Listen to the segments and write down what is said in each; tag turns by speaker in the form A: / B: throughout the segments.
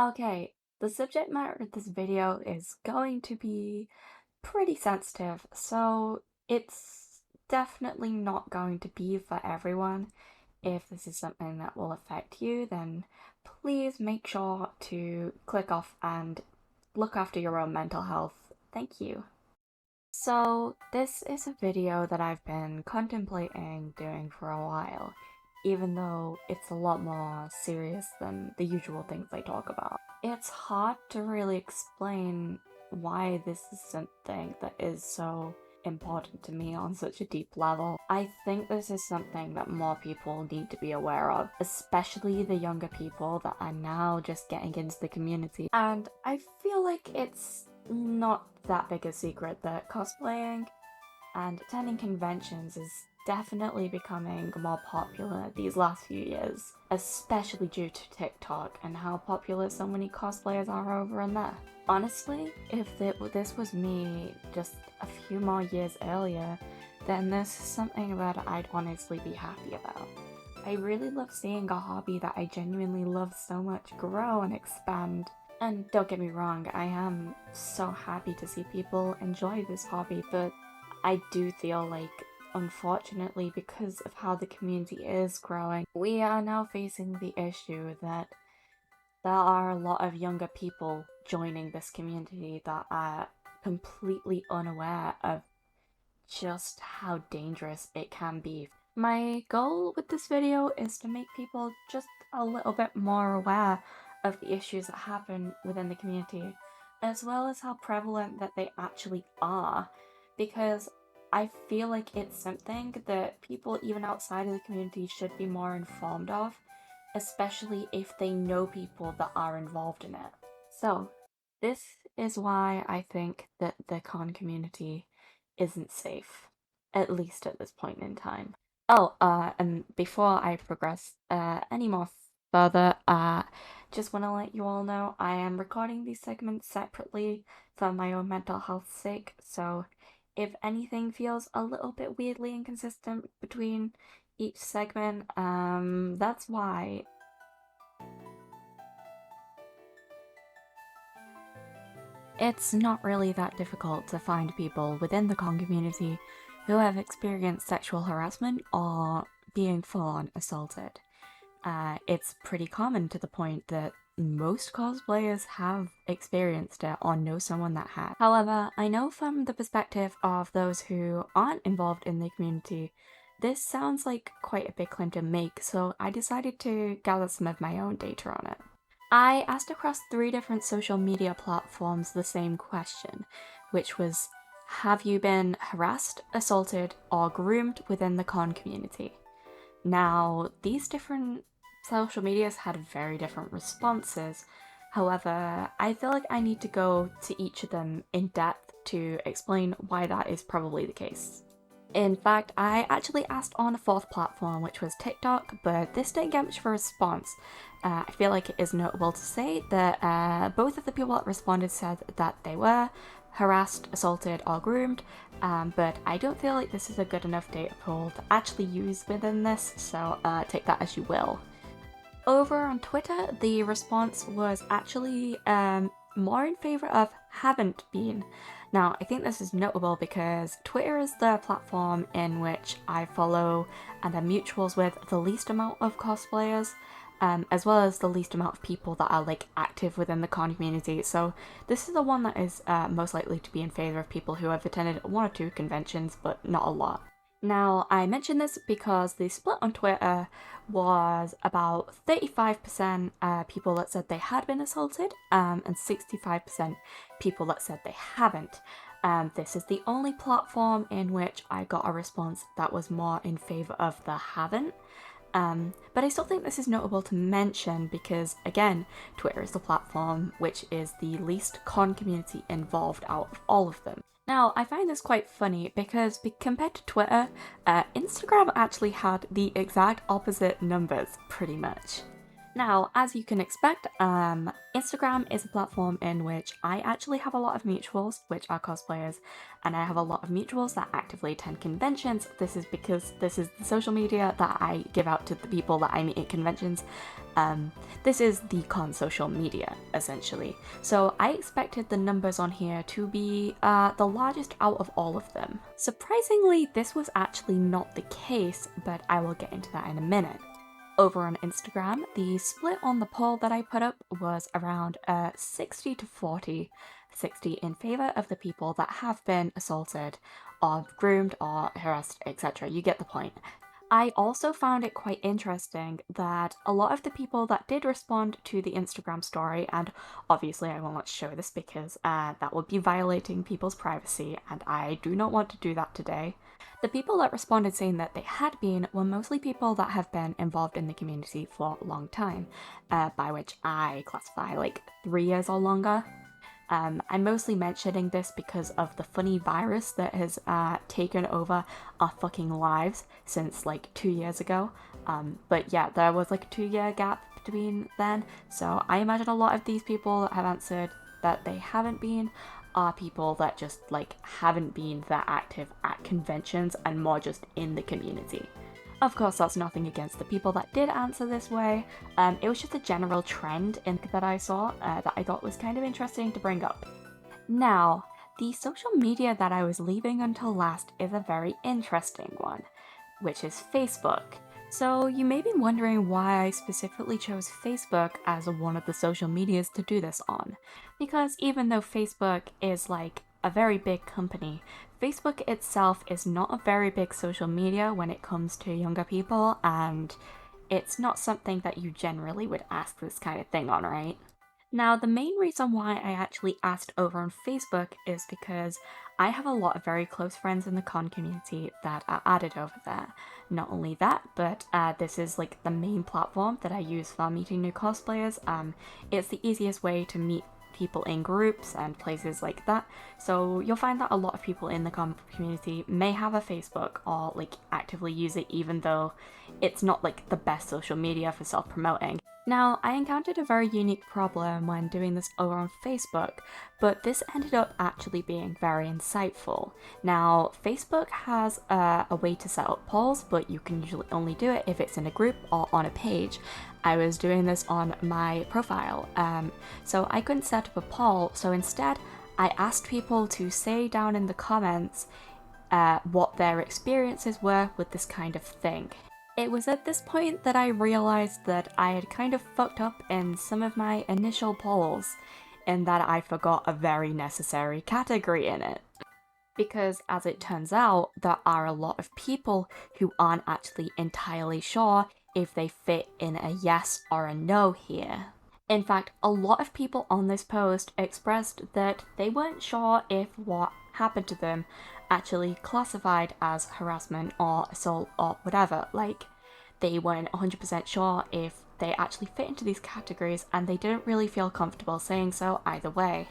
A: Okay, the subject matter of this video is going to be pretty sensitive, so it's definitely not going to be for everyone. If this is something that will affect you, then please make sure to click off and look after your own mental health. Thank you. So, this is a video that I've been contemplating doing for a while, even though it's a lot more serious than the usual things I talk about. It's hard to really explain why this is something that is so important to me on such a deep level. I think this is something that more people need to be aware of, especially the younger people that are now just getting into the community. And I feel like it's not that big a secret that cosplaying and attending conventions is definitely becoming more popular these last few years, especially due to TikTok and how popular so many cosplayers are over in there. Honestly, if this was me just a few more years earlier, then this is something that I'd honestly be happy about. I really love seeing a hobby that I genuinely love so much grow and expand. And don't get me wrong, I am so happy to see people enjoy this hobby, but I do feel like, unfortunately, because of how the community is growing, we are now facing the issue that there are a lot of younger people joining this community that are completely unaware of just how dangerous it can be. My goal with this video is to make people just a little bit more aware of the issues that happen within the community, as well as how prevalent that they actually are, because I feel like it's something that people even outside of the community should be more informed of, especially if they know people that are involved in it. So, this is why I think that the con community isn't safe, at least at this point in time. Oh, and before I progress any more further, just want to let you all know I am recording these segments separately for my own mental health's sake, so if anything feels a little bit weirdly inconsistent between each segment, that's why. It's not really that difficult to find people within the con community who have experienced sexual harassment or being full-on assaulted. It's pretty common to the point that most cosplayers have experienced it or know someone that has. However, I know from the perspective of those who aren't involved in the community, this sounds like quite a big claim to make, so I decided to gather some of my own data on it. I asked across 3 different social media platforms the same question, which was, have you been harassed, assaulted, or groomed within the con community? Now, these different social medias had very different responses. However, I feel like I need to go to each of them in depth to explain why that is probably the case. In fact, I actually asked on a 4th platform, which was TikTok, but this didn't get much of a response. I feel like it is notable to say that both of the people that responded said that they were harassed, assaulted, or groomed, but I don't feel like this is a good enough data pool to actually use within this, so take that as you will. Over on Twitter, the response was actually more in favour of haven't been. Now, I think this is notable because Twitter is the platform in which I follow and am mutuals with the least amount of cosplayers, as well as the least amount of people that are like active within the con community. So this is the one that is most likely to be in favour of people who have attended 1 or 2 conventions, but not a lot. Now, I mention this because the split on Twitter was about 35% people that said they had been assaulted, and 65% people that said they haven't. This is the only platform in which I got a response that was more in favour of the haven't. But I still think this is notable to mention because, again, Twitter is the platform which is the least con community involved out of all of them. Now, I find this quite funny because compared to Twitter, Instagram actually had the exact opposite numbers, pretty much. Now, as you can expect, Instagram is a platform in which I actually have a lot of mutuals, which are cosplayers, and I have a lot of mutuals that actively attend conventions. This is because this is the social media that I give out to the people that I meet at conventions. This is the con social media, essentially. So I expected the numbers on here to be the largest out of all of them. Surprisingly, this was actually not the case, but I will get into that in a minute. Over on Instagram, the split on the poll that I put up was around 60 to 40, 60 in favor of the people that have been assaulted, or groomed, or harassed, etc. You get the point. I also found it quite interesting that a lot of the people that did respond to the Instagram story, and obviously I will not show this because that would be violating people's privacy, and I do not want to do that today. The people that responded saying that they had been were mostly people that have been involved in the community for a long time, by which I classify like 3 years or longer. I'm mostly mentioning this because of the funny virus that has taken over our fucking lives since like 2 years ago. But yeah, there was like a 2 year gap between then, so I imagine a lot of these people that have answered that they haven't been are people that just like haven't been that active at conventions and more just in the community. Of course, that's nothing against the people that did answer this way. It was just a general trend that I saw that I thought was kind of interesting to bring up. Now, the social media that I was leaving until last is a very interesting one, which is Facebook. So you may be wondering why I specifically chose Facebook as one of the social medias to do this on. Because even though Facebook is like a very big company, Facebook itself is not a very big social media when it comes to younger people, and it's not something that you generally would ask this kind of thing on, right? Now, the main reason why I actually asked over on Facebook is because I have a lot of very close friends in the con community that are added over there. Not only that, but this is like the main platform that I use for meeting new cosplayers. It's the easiest way to meet people in groups and places like that. So you'll find that a lot of people in the con community may have a Facebook or like actively use it, even though it's not like the best social media for self-promoting. Now, I encountered a very unique problem when doing this over on Facebook, but this ended up actually being very insightful. Now, Facebook has a way to set up polls, but you can usually only do it if it's in a group or on a page. I was doing this on my profile, so I couldn't set up a poll, so instead I asked people to say down in the comments what their experiences were with this kind of thing. It was at this point that I realized that I had kind of fucked up in some of my initial polls, in that I forgot a very necessary category in it. Because as it turns out, there are a lot of people who aren't actually entirely sure if they fit in a yes or a no here. In fact, a lot of people on this post expressed that they weren't sure if what happened to them actually classified as harassment or assault or whatever. Like, they weren't 100% sure if they actually fit into these categories, and they didn't really feel comfortable saying so either way.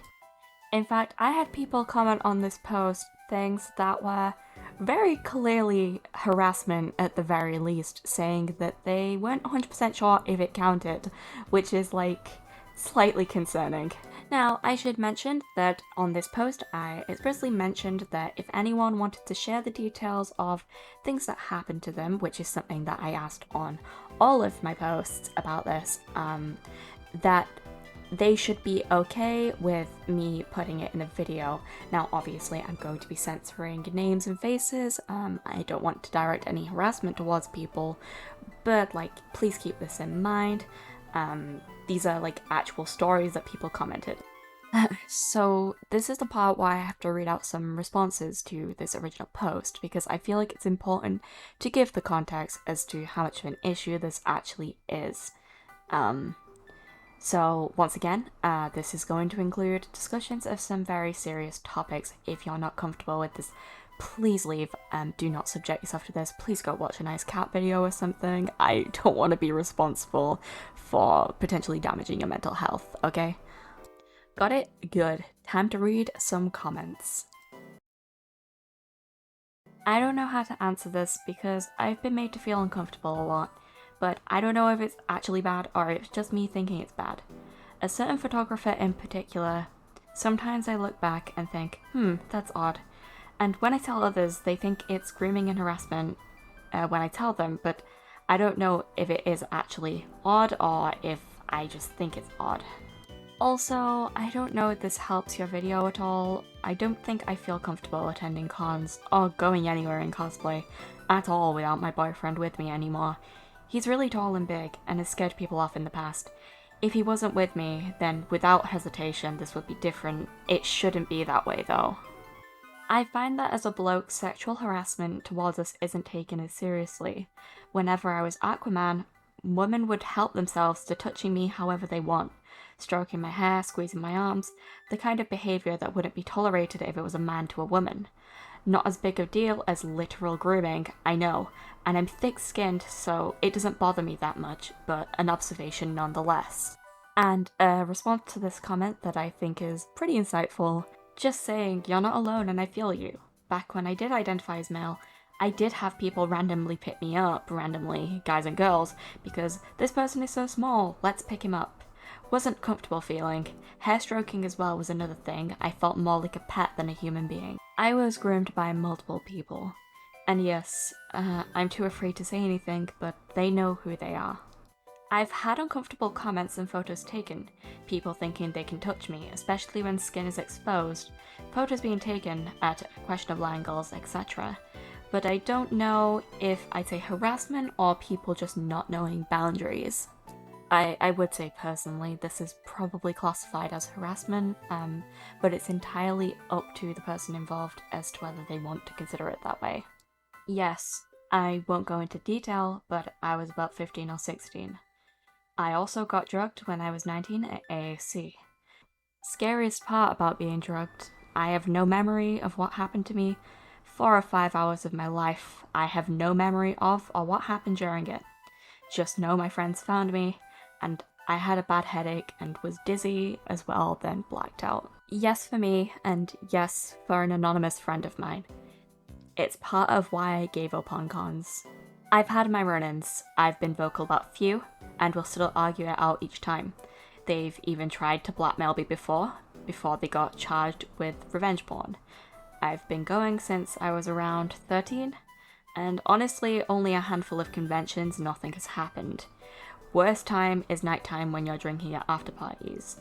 A: In fact, I had people comment on this post things that were very clearly harassment at the very least, saying that they weren't 100% sure if it counted, which is like slightly concerning. Now, I should mention that on this post, I expressly mentioned that if anyone wanted to share the details of things that happened to them, which is something that I asked on all of my posts about this, that they should be okay with me putting it in a video. Now, obviously, I'm going to be censoring names and faces. I don't want to direct any harassment towards people, but like, please keep this in mind. These are like actual stories that people commented. So this is the part where I have to read out some responses to this original post, because I feel like it's important to give the context as to how much of an issue this actually is. So once again, this is going to include discussions of some very serious topics. If you're not comfortable with this, please leave. Do not subject yourself to this. Please go watch a nice cat video or something. I don't want to be responsible for potentially damaging your mental health, okay? Got it? Good. Time to read some comments. I don't know how to answer this because I've been made to feel uncomfortable a lot, but I don't know if it's actually bad or it's just me thinking it's bad. A certain photographer in particular, sometimes I look back and think, that's odd. And when I tell others, they think it's grooming and harassment when I tell them, but I don't know if it is actually odd or if I just think it's odd. Also, I don't know if this helps your video at all. I don't think I feel comfortable attending cons or going anywhere in cosplay at all without my boyfriend with me anymore. He's really tall and big and has scared people off in the past. If he wasn't with me, then without hesitation this would be different. It shouldn't be that way though. I find that as a bloke, sexual harassment towards us isn't taken as seriously. Whenever I was Aquaman, women would help themselves to touching me however they want. Stroking my hair, squeezing my arms, the kind of behaviour that wouldn't be tolerated if it was a man to a woman. Not as big a deal as literal grooming, I know, and I'm thick-skinned, so it doesn't bother me that much, but an observation nonetheless. And a response to this comment that I think is pretty insightful, just saying, you're not alone and I feel you. Back when I did identify as male, I did have people randomly pick me up, randomly, guys and girls, because this person is so small, let's pick him up. Wasn't comfortable feeling. Hair stroking as well was another thing. I felt more like a pet than a human being. I was groomed by multiple people. And yes, I'm too afraid to say anything, but they know who they are. I've had uncomfortable comments and photos taken, people thinking they can touch me, especially when skin is exposed, photos being taken at questionable angles, etc. But I don't know if I'd say harassment or people just not knowing boundaries. I would say personally this is probably classified as harassment, but it's entirely up to the person involved as to whether they want to consider it that way. Yes, I won't go into detail, but I was about 15 or 16. I also got drugged when I was 19 at AAC. Scariest part about being drugged, I have no memory of what happened to me. 4 or 5 hours of my life I have no memory of or what happened during it. Just know my friends found me, and I had a bad headache and was dizzy as well, then blacked out. Yes for me, and yes for an anonymous friend of mine. It's part of why I gave up on cons. I've had my run-ins, I've been vocal about few, and will still argue it out each time. They've even tried to blackmail me before they got charged with revenge porn. I've been going since I was around 13, and honestly only a handful of conventions, nothing has happened. Worst time is nighttime when you're drinking at after parties.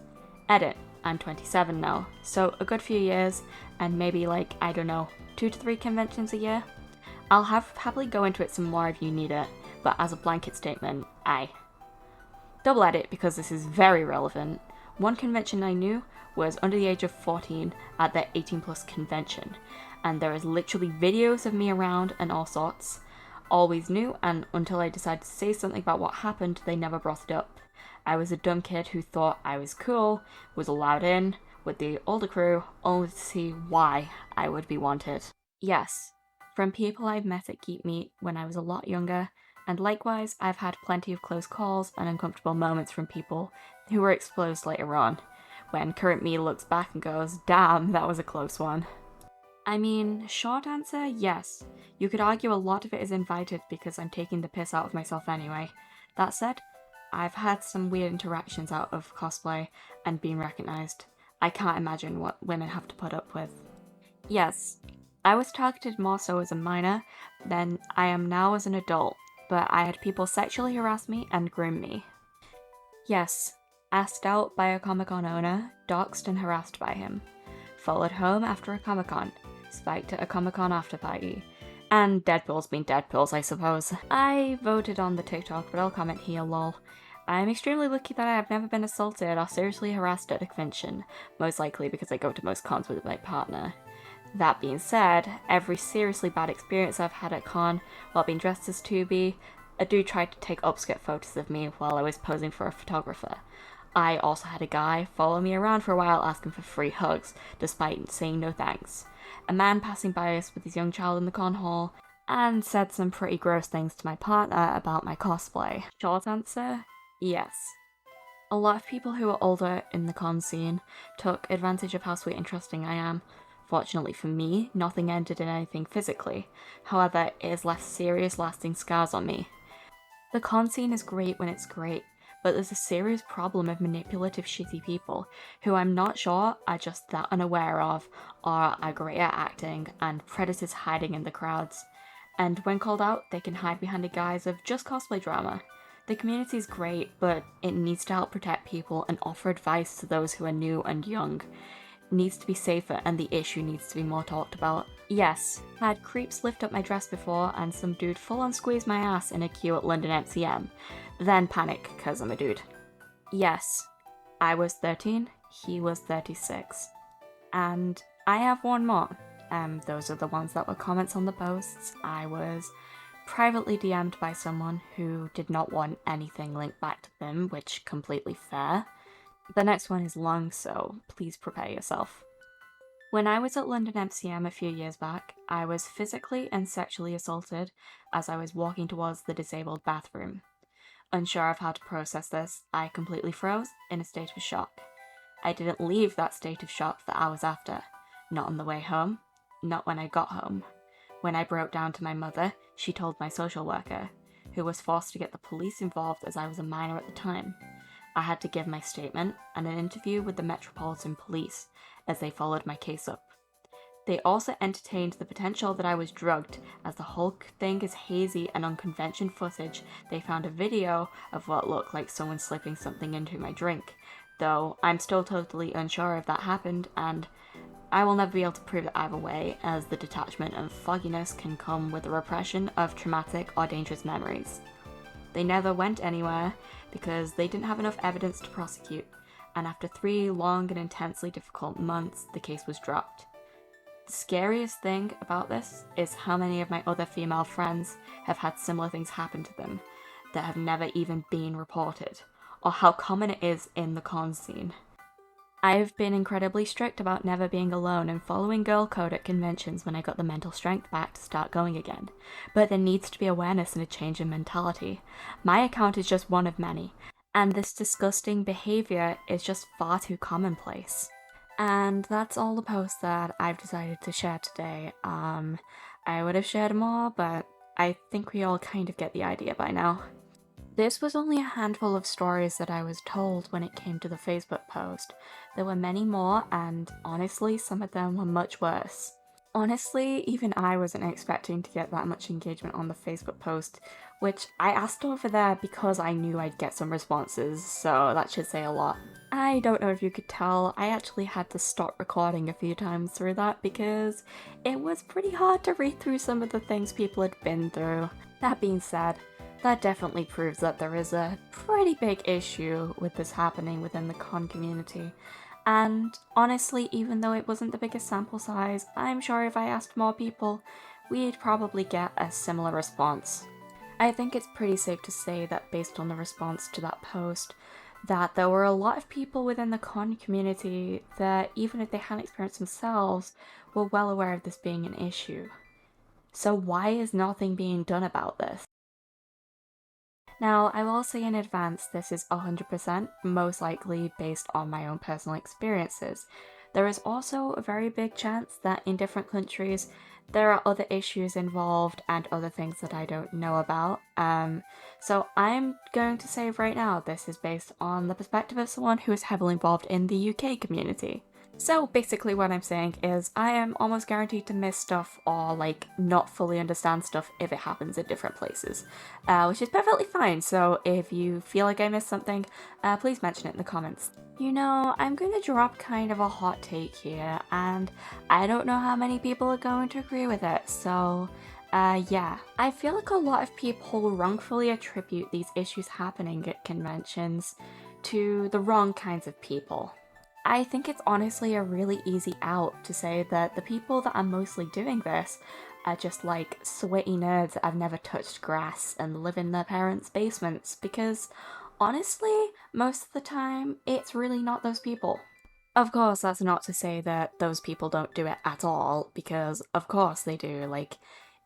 A: Edit, I'm 27 now, so a good few years, and maybe like, I don't know, 2 to 3 conventions a year? I'll happily go into it some more if you need it, but as a blanket statement, aye. Double edit because this is very relevant. One convention I knew was under the age of 14 at the 18 plus convention, and there is literally videos of me around and all sorts. Always knew, and until I decided to say something about what happened, they never brought it up. I was a dumb kid who thought I was cool, was allowed in with the older crew, only to see why I would be wanted. Yes, from people I've met at Geek Meet when I was a lot younger, and likewise I've had plenty of close calls and uncomfortable moments from people who were exposed later on, when current me looks back and goes, damn, that was a close one. I mean, short answer, yes. You could argue a lot of it is invited because I'm taking the piss out of myself anyway. That said, I've had some weird interactions out of cosplay and being recognised. I can't imagine what women have to put up with. Yes, I was targeted more so as a minor than I am now as an adult, but I had people sexually harass me and groom me. Yes, asked out by a Comic-Con owner, doxed and harassed by him. Followed home after a Comic-Con, spiked at a Comic-Con after party. And Deadpool's been Deadpool's, I suppose. I voted on the TikTok, but I'll comment here, lol. I'm extremely lucky that I have never been assaulted or seriously harassed at a convention, most likely because I go to most cons with my partner. That being said, every seriously bad experience I've had at con while being dressed as 2B, a dude tried to take upskirt photos of me while I was posing for a photographer. I also had a guy follow me around for a while asking for free hugs, despite saying no thanks. A man passing by us with his young child in the con hall, and said some pretty gross things to my partner about my cosplay. Short answer? Yes. A lot of people who are older in the con scene took advantage of how sweet and trusting I am. Fortunately for me, nothing ended in anything physically. However, it has left serious lasting scars on me. The con scene is great when it's great, but there's a serious problem of manipulative shitty people who I'm not sure are just that unaware of or are great at acting and predators hiding in the crowds. And when called out, they can hide behind the guise of just cosplay drama. The community is great, but it needs to help protect people and offer advice to those who are new and young. It needs to be safer and the issue needs to be more talked about. Yes, had creeps lift up my dress before and some dude full on squeeze my ass in a queue at London MCM. Then panic, cause I'm a dude. Yes, I was 13, he was 36. And I have one more. Those are the ones that were comments on the posts. I was privately DM'd by someone who did not want anything linked back to them, which completely fair. The next one is long, so please prepare yourself. When I was at London MCM a few years back, I was physically and sexually assaulted as I was walking towards the disabled bathroom. Unsure of how to process this, I completely froze in a state of shock. I didn't leave that state of shock for hours after. Not on the way home, not when I got home. When I broke down to my mother, she told my social worker, who was forced to get the police involved as I was a minor at the time. I had to give my statement and an interview with the Metropolitan Police as they followed my case up. They also entertained the potential that I was drugged, as the whole thing is hazy, and on convention footage they found a video of what looked like someone slipping something into my drink, though I'm still totally unsure if that happened, and I will never be able to prove it either way, as the detachment and fogginess can come with the repression of traumatic or dangerous memories. They never went anywhere because they didn't have enough evidence to prosecute, and after 3 long and intensely difficult months, the case was dropped. The scariest thing about this is how many of my other female friends have had similar things happen to them that have never even been reported, or how common it is in the con scene. I've been incredibly strict about never being alone and following girl code at conventions when I got the mental strength back to start going again, but there needs to be awareness and a change in mentality. My account is just one of many, and this disgusting behaviour is just far too commonplace. And that's all the posts that I've decided to share today. I would have shared more, but I think we all kind of get the idea by now. This was only a handful of stories that I was told when it came to the Facebook post. There were many more, and honestly, some of them were much worse. Honestly, even I wasn't expecting to get that much engagement on the Facebook post, which I asked over there because I knew I'd get some responses, so that should say a lot. I don't know if you could tell, I actually had to stop recording a few times through that because it was pretty hard to read through some of the things people had been through. That being said, that definitely proves that there is a pretty big issue with this happening within the con community. And honestly, even though it wasn't the biggest sample size, I'm sure if I asked more people, we'd probably get a similar response. I think it's pretty safe to say that based on the response to that post, that there were a lot of people within the con community that, even if they hadn't experienced themselves, were well aware of this being an issue. So why is nothing being done about this? Now, I will say in advance this is 100% most likely based on my own personal experiences. There is also a very big chance that in different countries there are other issues involved and other things that I don't know about. So I'm going to say right now this is based on the perspective of someone who is heavily involved in the UK community. So basically what I'm saying is I am almost guaranteed to miss stuff or like not fully understand stuff if it happens in different places, which is perfectly fine. So if you feel like I missed something, please mention it in the comments. You know, I'm going to drop kind of a hot take here, and I don't know how many people are going to agree with it, so yeah. I feel like a lot of people wrongfully attribute these issues happening at conventions to the wrong kinds of people. I think it's honestly a really easy out to say that the people that are mostly doing this are just like sweaty nerds that have never touched grass and live in their parents' basements, because honestly, most of the time, it's really not those people. Of course, that's not to say that those people don't do it at all, because of course they do. Like,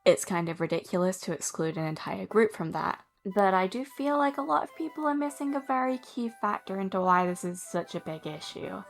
A: it's kind of ridiculous to exclude an entire group from that. But I do feel like a lot of people are missing a very key factor into why this is such a big issue.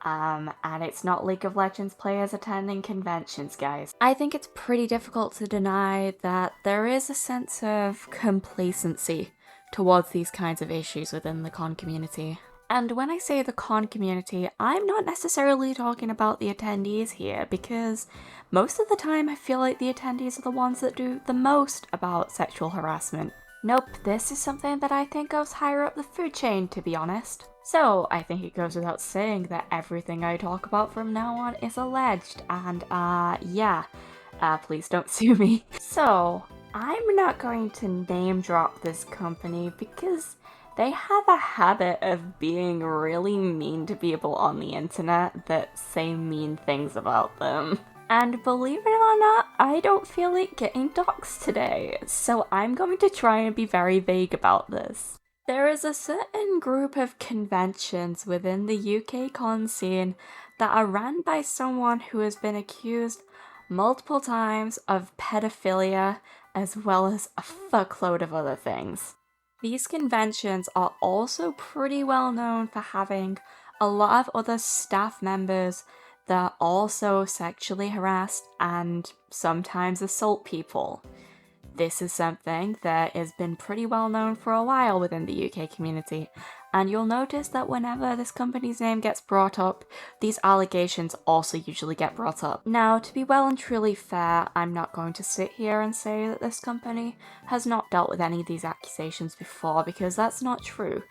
A: And it's not League of Legends players attending conventions, guys. I think it's pretty difficult to deny that there is a sense of complacency towards these kinds of issues within the con community. And when I say the con community, I'm not necessarily talking about the attendees here, because most of the time I feel like the attendees are the ones that do the most about sexual harassment. Nope, this is something that I think goes higher up the food chain, to be honest. So, I think it goes without saying that everything I talk about from now on is alleged, and please don't sue me. So, I'm not going to name drop this company because they have a habit of being really mean to people on the internet that say mean things about them. And believe it or not, I don't feel like getting doxxed today, so I'm going to try and be very vague about this. There is a certain group of conventions within the UK con scene that are run by someone who has been accused multiple times of pedophilia as well as a fuckload of other things. These conventions are also pretty well known for having a lot of other staff members that also sexually harass and sometimes assault people. This is something that has been pretty well known for a while within the UK community, and you'll notice that whenever this company's name gets brought up, these allegations also usually get brought up. Now, to be well and truly fair, I'm not going to sit here and say that this company has not dealt with any of these accusations before, because that's not true.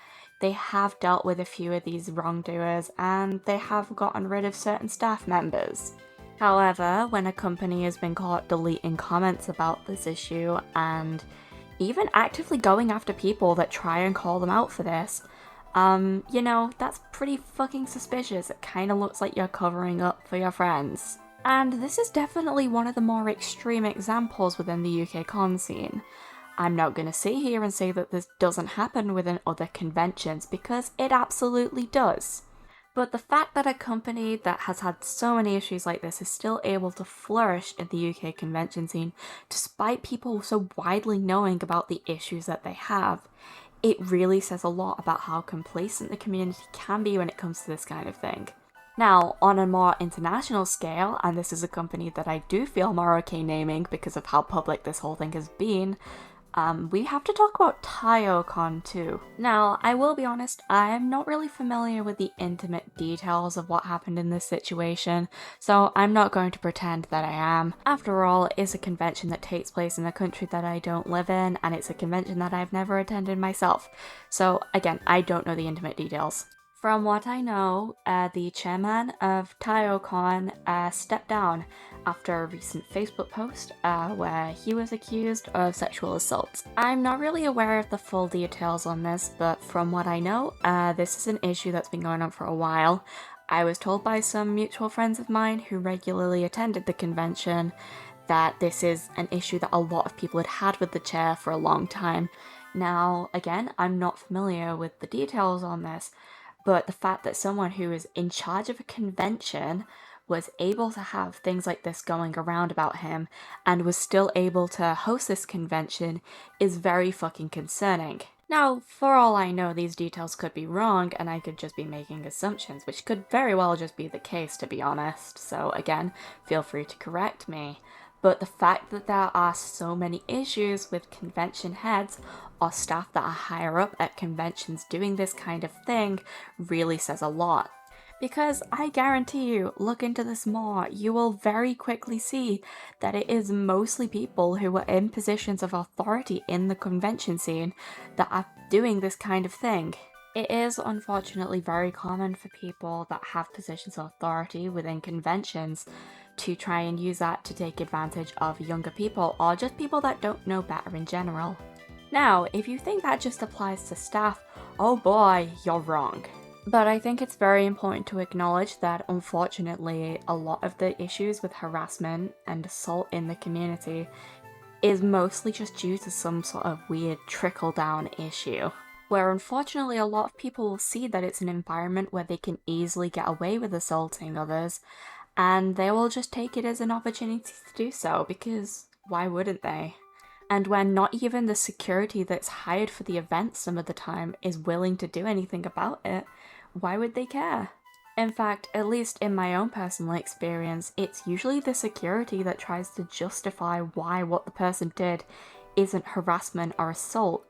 A: They have dealt with a few of these wrongdoers, and they have gotten rid of certain staff members. However, when a company has been caught deleting comments about this issue and even actively going after people that try and call them out for this, that's pretty fucking suspicious. It kind of looks like you're covering up for your friends. And this is definitely one of the more extreme examples within the UK con scene. I'm not going to sit here and say that this doesn't happen within other conventions, because it absolutely does. But the fact that a company that has had so many issues like this is still able to flourish in the UK convention scene, despite people so widely knowing about the issues that they have, it really says a lot about how complacent the community can be when it comes to this kind of thing. Now, on a more international scale, and this is a company that I do feel more okay naming because of how public this whole thing has been, we have to talk about Taiyoucon too. Now, I will be honest, I am not really familiar with the intimate details of what happened in this situation, so I'm not going to pretend that I am. After all, it's a convention that takes place in a country that I don't live in, and it's a convention that I've never attended myself. So again, I don't know the intimate details. From what I know, the chairman of Taiyoucon stepped down after a recent Facebook post where he was accused of sexual assault. I'm not really aware of the full details on this, but from what I know, this is an issue that's been going on for a while. I was told by some mutual friends of mine who regularly attended the convention that this is an issue that a lot of people had had with the chair for a long time. Now, again, I'm not familiar with the details on this, but the fact that someone who is in charge of a convention was able to have things like this going around about him and was still able to host this convention is very fucking concerning. Now, for all I know, these details could be wrong and I could just be making assumptions, which could very well just be the case, to be honest. So again, feel free to correct me. But the fact that there are so many issues with convention heads or staff that are higher up at conventions doing this kind of thing really says a lot. Because I guarantee you, look into this more, you will very quickly see that it is mostly people who are in positions of authority in the convention scene that are doing this kind of thing. It is unfortunately very common for people that have positions of authority within conventions to try and use that to take advantage of younger people or just people that don't know better in general. Now, if you think that just applies to staff, oh boy, you're wrong. But I think it's very important to acknowledge that unfortunately a lot of the issues with harassment and assault in the community is mostly just due to some sort of weird trickle-down issue, where unfortunately a lot of people will see that it's an environment where they can easily get away with assaulting others, and they will just take it as an opportunity to do so, because why wouldn't they? And when not even the security that's hired for the event some of the time is willing to do anything about it, why would they care? In fact, at least in my own personal experience, it's usually the security that tries to justify why what the person did isn't harassment or assault.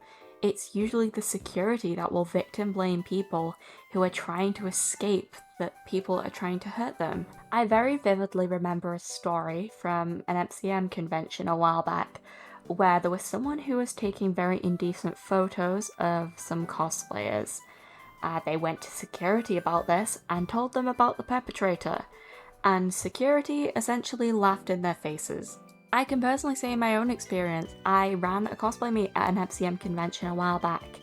A: it's usually the security that will victim blame people who are trying to escape that people are trying to hurt them. I very vividly remember a story from an MCM convention a while back where there was someone who was taking very indecent photos of some cosplayers. They went to security about this and told them about the perpetrator, and security essentially laughed in their faces. I can personally say in my own experience, I ran a cosplay meet at an FCM convention a while back.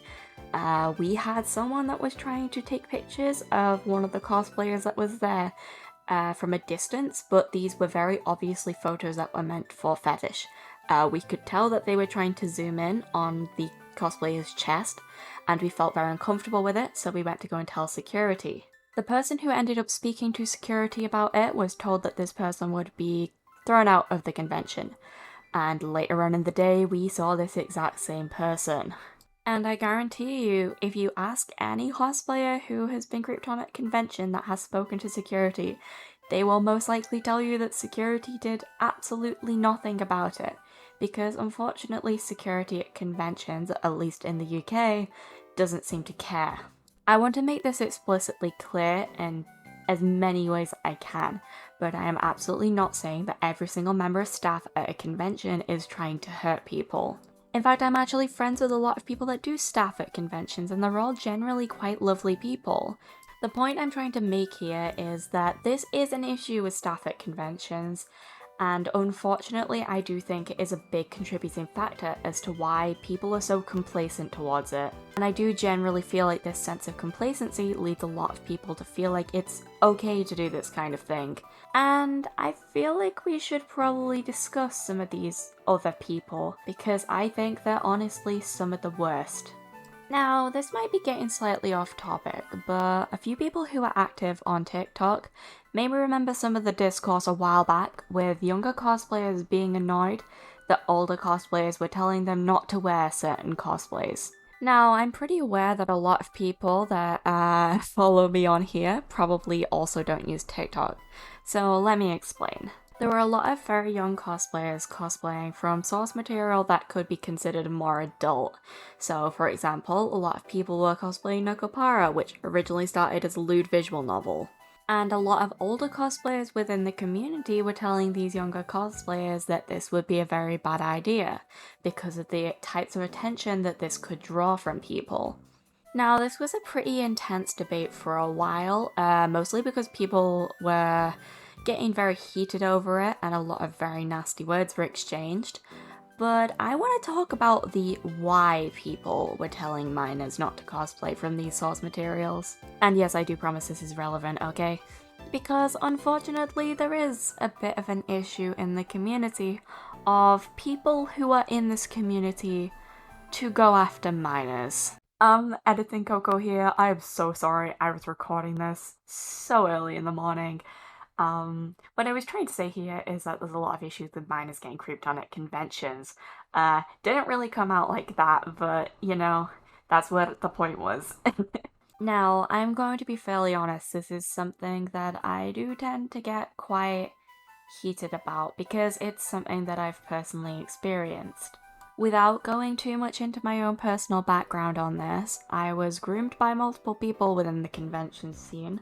A: We had someone that was trying to take pictures of one of the cosplayers that was there from a distance, but these were very obviously photos that were meant for fetish. We could tell that they were trying to zoom in on the cosplayer's chest, and we felt very uncomfortable with it, so we went to go and tell security. The person who ended up speaking to security about it was told that this person would be thrown out of the convention, and later on in the day we saw this exact same person. And I guarantee you, if you ask any cosplayer who has been creeped on at convention that has spoken to security, they will most likely tell you that security did absolutely nothing about it, because unfortunately security at conventions, at least in the UK, doesn't seem to care. I want to make this explicitly clear in as many ways I can, but I am absolutely not saying that every single member of staff at a convention is trying to hurt people. In fact, I'm actually friends with a lot of people that do staff at conventions, and they're all generally quite lovely people. The point I'm trying to make here is that this is an issue with staff at conventions, and unfortunately I do think it is a big contributing factor as to why people are so complacent towards it. And I do generally feel like this sense of complacency leads a lot of people to feel like it's okay to do this kind of thing. And I feel like we should probably discuss some of these other people, because I think they're honestly some of the worst. Now, this might be getting slightly off topic, but a few people who are active on TikTok made me remember some of the discourse a while back with younger cosplayers being annoyed that older cosplayers were telling them not to wear certain cosplays. Now, I'm pretty aware that a lot of people that follow me on here probably also don't use TikTok, so let me explain. There were a lot of very young cosplayers cosplaying from source material that could be considered more adult. So, for example, a lot of people were cosplaying Nokopara, which originally started as a lewd visual novel. And a lot of older cosplayers within the community were telling these younger cosplayers that this would be a very bad idea, because of the types of attention that this could draw from people. Now, this was a pretty intense debate for a while, mostly because people were getting very heated over it and a lot of very nasty words were exchanged. But I want to talk about the why people were telling minors not to cosplay from these source materials. And yes, I do promise this is relevant, okay? Because unfortunately there is a bit of an issue in the community of people who are in this community to go after minors. Editing Coco here. I am so sorry I was recording this so early in the morning. What I was trying to say here is that there's a lot of issues with minors getting creeped on at conventions. Didn't really come out like that, but, you know, that's what the point was. Now, I'm going to be fairly honest, this is something that I do tend to get quite heated about, because it's something that I've personally experienced. Without going too much into my own personal background on this, I was groomed by multiple people within the convention scene.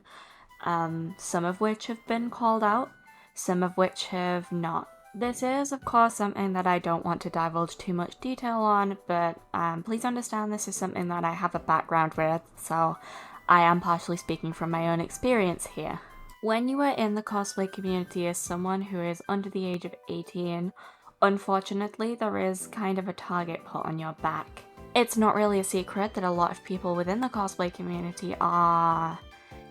A: Some of which have been called out, some of which have not. This is, of course, something that I don't want to divulge too much detail on, but please understand this is something that I have a background with, so I am partially speaking from my own experience here. When you are in the cosplay community as someone who is under the age of 18, unfortunately there is kind of a target put on your back. It's not really a secret that a lot of people within the cosplay community are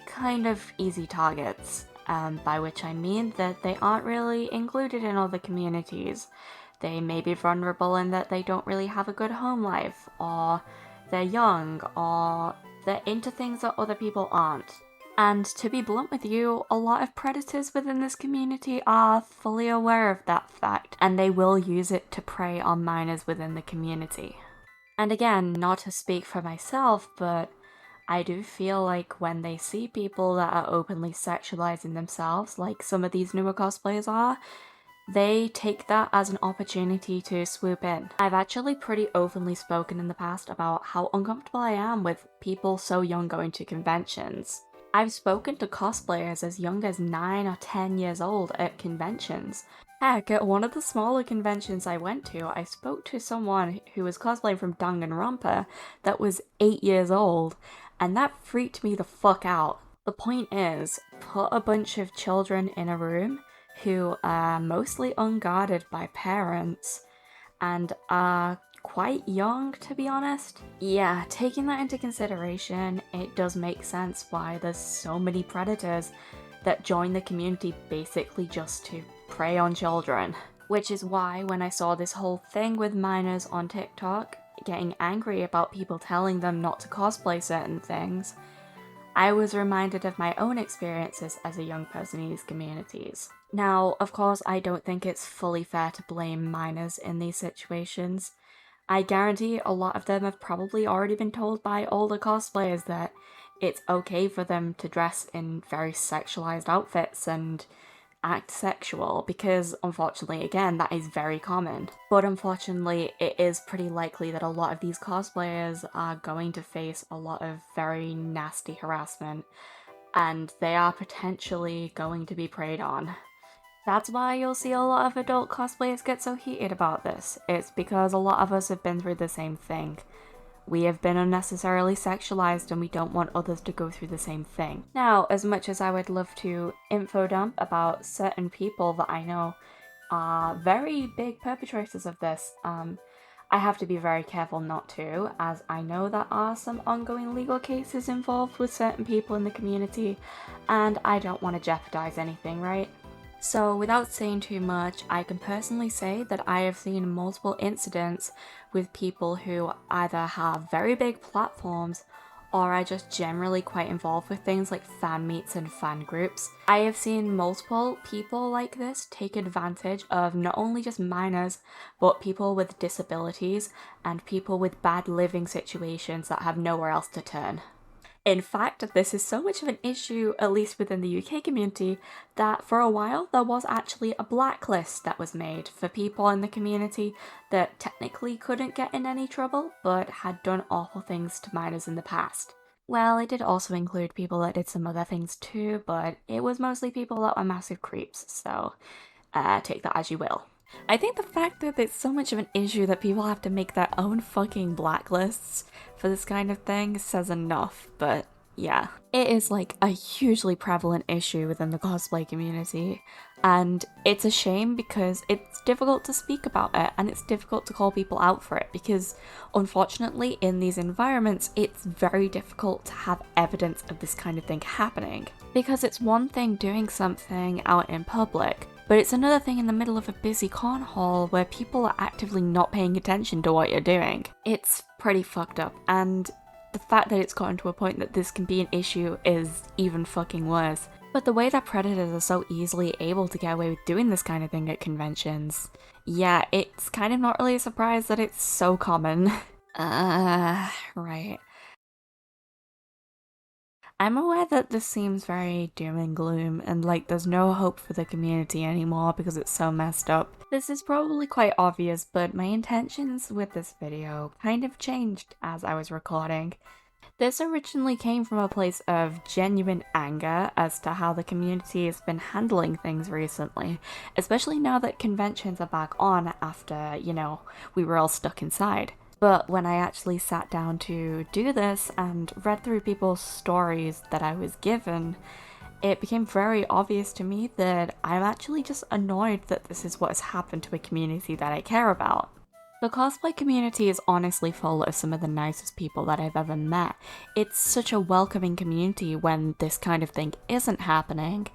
A: kind of easy targets, by which I mean that they aren't really included in other communities. They may be vulnerable in that they don't really have a good home life, or they're young, or they're into things that other people aren't. And to be blunt with you, a lot of predators within this community are fully aware of that fact, and they will use it to prey on minors within the community. And again, not to speak for myself, but I do feel like when they see people that are openly sexualizing themselves, like some of these newer cosplayers are, they take that as an opportunity to swoop in. I've actually pretty openly spoken in the past about how uncomfortable I am with people so young going to conventions. I've spoken to cosplayers as young as 9 or 10 years old at conventions. Heck, at one of the smaller conventions I went to, I spoke to someone who was cosplaying from Danganronpa that was 8 years old, and that freaked me the fuck out. The point is, put a bunch of children in a room who are mostly unguarded by parents and are quite young, to be honest. Yeah, taking that into consideration, it does make sense why there's so many predators that join the community basically just to prey on children. Which is why when I saw this whole thing with minors on TikTok getting angry about people telling them not to cosplay certain things, I was reminded of my own experiences as a young person in these communities. Now, of course, I don't think it's fully fair to blame minors in these situations. I guarantee a lot of them have probably already been told by older cosplayers that it's okay for them to dress in very sexualized outfits and act sexual, because unfortunately, again, that is very common. But unfortunately, it is pretty likely that a lot of these cosplayers are going to face a lot of very nasty harassment, and they are potentially going to be preyed on. That's why you'll see a lot of adult cosplayers get so heated about this. It's because a lot of us have been through the same thing. We have been unnecessarily sexualized and we don't want others to go through the same thing. Now, as much as I would love to info dump about certain people that I know are very big perpetrators of this, I have to be very careful not to, as I know there are some ongoing legal cases involved with certain people in the community, and I don't want to jeopardize anything, right? So, without saying too much, I can personally say that I have seen multiple incidents with people who either have very big platforms or are just generally quite involved with things like fan meets and fan groups. I have seen multiple people like this take advantage of not only just minors, but people with disabilities and people with bad living situations that have nowhere else to turn. In fact, this is so much of an issue, at least within the UK community, that for a while there was actually a blacklist that was made for people in the community that technically couldn't get in any trouble, but had done awful things to minors in the past. Well, it did also include people that did some other things too, but it was mostly people that were massive creeps, so take that as you will. I think the fact that it's so much of an issue that people have to make their own fucking blacklists for this kind of thing says enough, but yeah. It is like a hugely prevalent issue within the cosplay community, and it's a shame because it's difficult to speak about it and it's difficult to call people out for it because unfortunately in these environments it's very difficult to have evidence of this kind of thing happening. Because it's one thing doing something out in public, but it's another thing in the middle of a busy con hall where people are actively not paying attention to what you're doing. It's pretty fucked up, and the fact that it's gotten to a point that this can be an issue is even fucking worse. But the way that predators are so easily able to get away with doing this kind of thing at conventions, yeah, it's kind of not really a surprise that it's so common. Right. I'm aware that this seems very doom and gloom, and like there's no hope for the community anymore because it's so messed up. This is probably quite obvious, but my intentions with this video kind of changed as I was recording. This originally came from a place of genuine anger as to how the community has been handling things recently, especially now that conventions are back on after, we were all stuck inside. But when I actually sat down to do this and read through people's stories that I was given, it became very obvious to me that I'm actually just annoyed that this is what has happened to a community that I care about. The cosplay community is honestly full of some of the nicest people that I've ever met. It's such a welcoming community when this kind of thing isn't happening.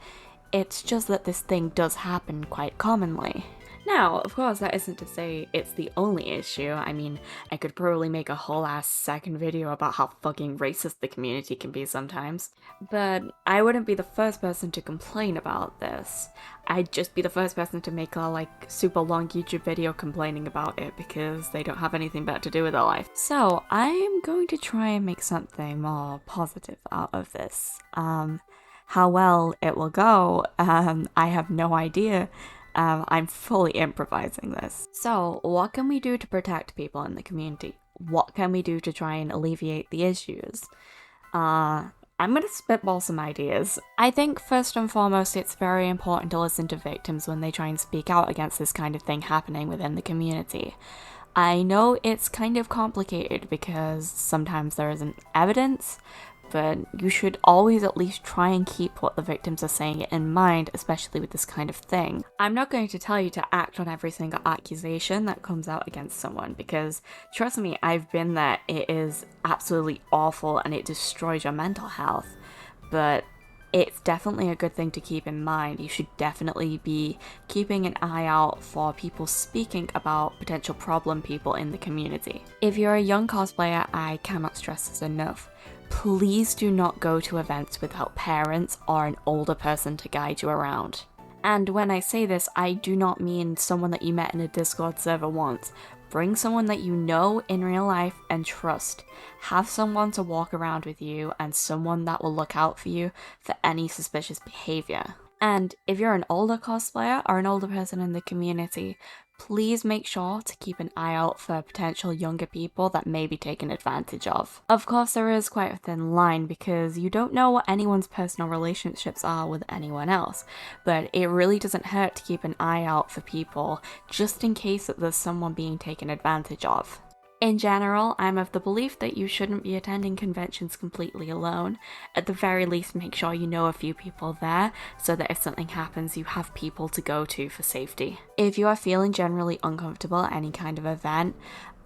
A: It's just that this thing does happen quite commonly. Now, of course, that isn't to say it's the only issue. I mean, I could probably make a whole ass second video about how fucking racist the community can be sometimes. But I wouldn't be the first person to complain about this. I'd just be the first person to make a, super long YouTube video complaining about it because they don't have anything better to do with their life. So, I'm going to try and make something more positive out of this. How well it will go, I have no idea. I'm fully improvising this. So, what can we do to protect people in the community? What can we do to try and alleviate the issues? I'm gonna spitball some ideas. I think first and foremost, it's very important to listen to victims when they try and speak out against this kind of thing happening within the community. I know it's kind of complicated because sometimes there isn't evidence, but you should always at least try and keep what the victims are saying in mind, especially with this kind of thing. I'm not going to tell you to act on every single accusation that comes out against someone, because trust me, I've been there. It is absolutely awful and it destroys your mental health, but it's definitely a good thing to keep in mind. You should definitely be keeping an eye out for people speaking about potential problem people in the community. If you're a young cosplayer, I cannot stress this enough. Please do not go to events without parents or an older person to guide you around. And when I say this, I do not mean someone that you met in a Discord server once. Bring someone that you know in real life and trust. Have someone to walk around with you and someone that will look out for you for any suspicious behavior. And if you're an older cosplayer or an older person in the community, please make sure to keep an eye out for potential younger people that may be taken advantage of. Of course, there is quite a thin line because you don't know what anyone's personal relationships are with anyone else, but it really doesn't hurt to keep an eye out for people just in case that there's someone being taken advantage of. In general, I'm of the belief that you shouldn't be attending conventions completely alone. At the very least, make sure you know a few people there so that if something happens, you have people to go to for safety. If you are feeling generally uncomfortable at any kind of event,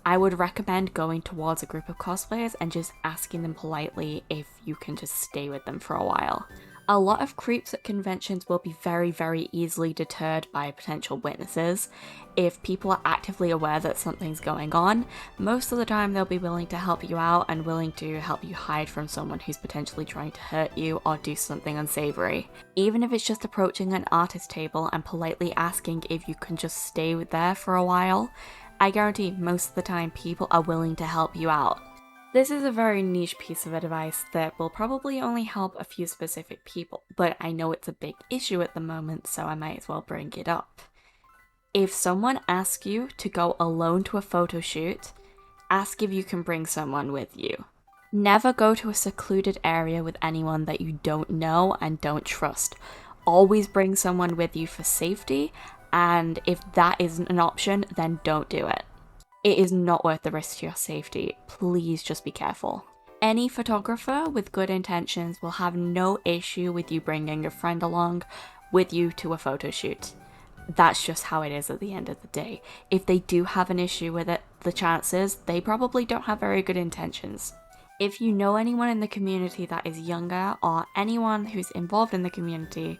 A: I would recommend going towards a group of cosplayers and just asking them politely if you can just stay with them for a while. A lot of creeps at conventions will be very, very easily deterred by potential witnesses. If people are actively aware that something's going on, most of the time they'll be willing to help you out and willing to help you hide from someone who's potentially trying to hurt you or do something unsavory. Even if it's just approaching an artist table and politely asking if you can just stay there for a while, I guarantee most of the time people are willing to help you out. This is a very niche piece of advice that will probably only help a few specific people, but I know it's a big issue at the moment, so I might as well bring it up. If someone asks you to go alone to a photo shoot, ask if you can bring someone with you. Never go to a secluded area with anyone that you don't know and don't trust. Always bring someone with you for safety, and if that isn't an option, then don't do it. It is not worth the risk to your safety. Please just be careful. Any photographer with good intentions will have no issue with you bringing a friend along with you to a photo shoot. That's just how it is at the end of the day. If they do have an issue with it, the chances, they probably don't have very good intentions. If you know anyone in the community that is younger or anyone who's involved in the community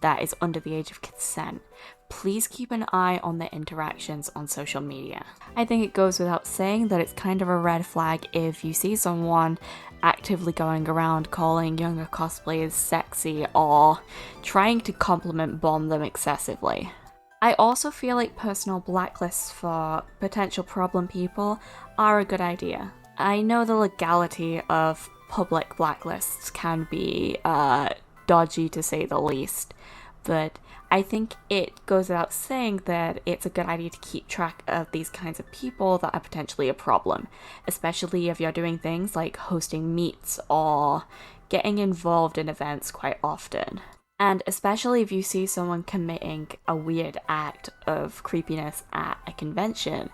A: that is under the age of consent, please keep an eye on their interactions on social media. I think it goes without saying that it's kind of a red flag if you see someone actively going around calling younger cosplayers sexy or trying to compliment bomb them excessively. I also feel like personal blacklists for potential problem people are a good idea. I know the legality of public blacklists can be dodgy to say the least, but I think it goes without saying that it's a good idea to keep track of these kinds of people that are potentially a problem, especially if you're doing things like hosting meets or getting involved in events quite often. And especially if you see someone committing a weird act of creepiness at a convention,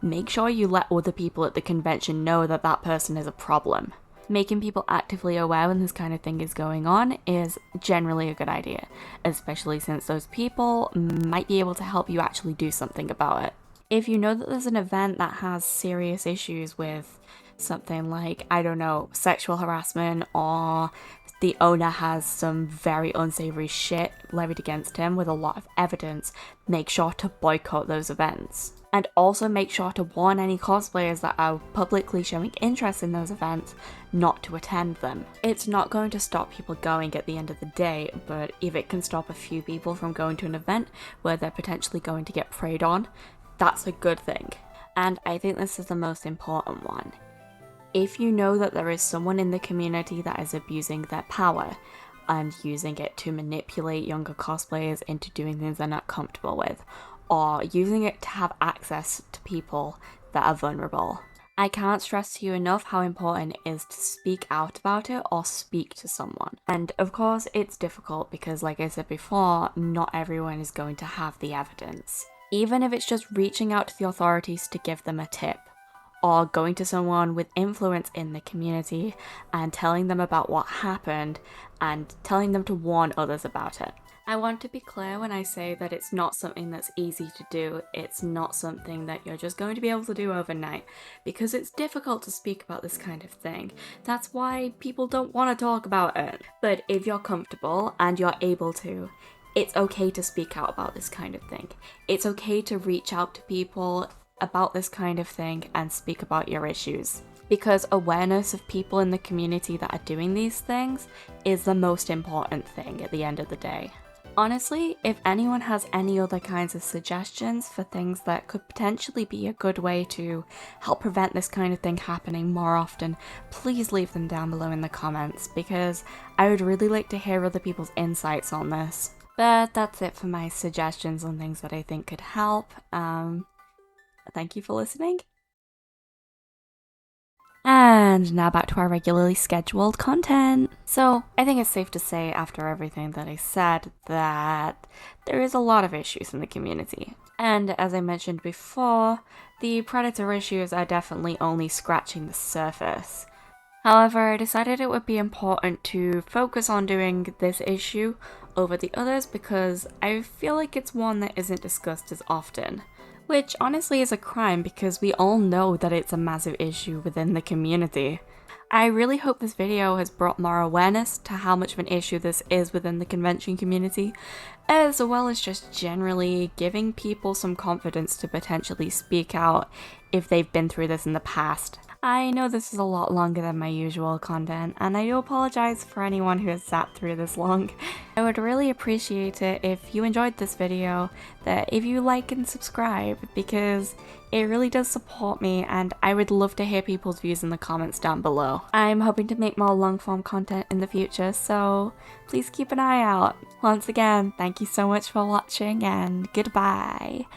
A: make sure you let other people at the convention know that that person is a problem. Making people actively aware when this kind of thing is going on is generally a good idea, especially since those people might be able to help you actually do something about it. If you know that there's an event that has serious issues with something like, I don't know, sexual harassment, or the owner has some very unsavory shit levied against him with a lot of evidence, make sure to boycott those events. And also make sure to warn any cosplayers that are publicly showing interest in those events not to attend them. It's not going to stop people going at the end of the day, but if it can stop a few people from going to an event where they're potentially going to get preyed on, that's a good thing. And I think this is the most important one. If you know that there is someone in the community that is abusing their power, and using it to manipulate younger cosplayers into doing things they're not comfortable with, or using it to have access to people that are vulnerable. I can't stress to you enough how important it is to speak out about it or speak to someone. And of course, it's difficult because, like I said before, not everyone is going to have the evidence. Even if it's just reaching out to the authorities to give them a tip, or going to someone with influence in the community and telling them about what happened and telling them to warn others about it. I want to be clear when I say that it's not something that's easy to do. It's not something that you're just going to be able to do overnight, because it's difficult to speak about this kind of thing. That's why people don't want to talk about it. But if you're comfortable and you're able to, it's okay to speak out about this kind of thing. It's okay to reach out to people about this kind of thing and speak about your issues. Because awareness of people in the community that are doing these things is the most important thing at the end of the day. Honestly, if anyone has any other kinds of suggestions for things that could potentially be a good way to help prevent this kind of thing happening more often, please leave them down below in the comments, because I would really like to hear other people's insights on this. But that's it for my suggestions on things that I think could help. Thank you for listening. And now back to our regularly scheduled content. So, I think it's safe to say, after everything that I said, that there is a lot of issues in the community. And as I mentioned before, the predator issues are definitely only scratching the surface. However, I decided it would be important to focus on doing this issue over the others because I feel like it's one that isn't discussed as often. Which honestly is a crime because we all know that it's a massive issue within the community. I really hope this video has brought more awareness to how much of an issue this is within the convention community, as well as just generally giving people some confidence to potentially speak out if they've been through this in the past. I know this is a lot longer than my usual content, and I do apologize for anyone who has sat through this long. I would really appreciate it if you enjoyed this video, that if you like and subscribe, because it really does support me and I would love to hear people's views in the comments down below. I'm hoping to make more long form content in the future, so please keep an eye out. Once again, thank you so much for watching and goodbye.